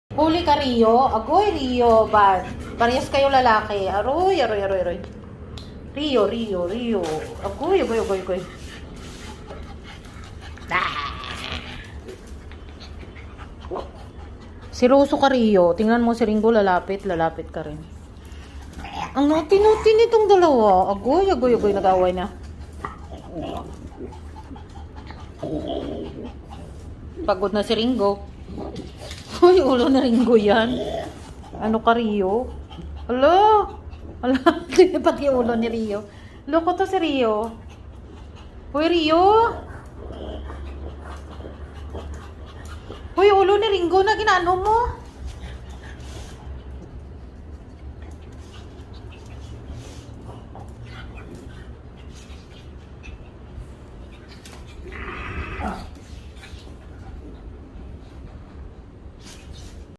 Huli ka, Rio. Agoy, Rio. Parehas kayo lalaki. Aroy, aroy, aroy, aroy. Rio, Rio, Rio. Agoy, agoy, agoy, agoy. Siroso ka, Rio. Tingnan mo si Ringo, lalapit ka rin. Ang nauti-nauti nitong dalawa. Agoy, agoy, agoy. Nag-away na. Pagod na si Ringo. Uy, ulo na Ringo yan. Ano ka, Rio? Alo? Alo, pati ulo ni Rio. Loko to si Rio. Uy, Rio? Uy, ulo ni Ringo na ginano mo.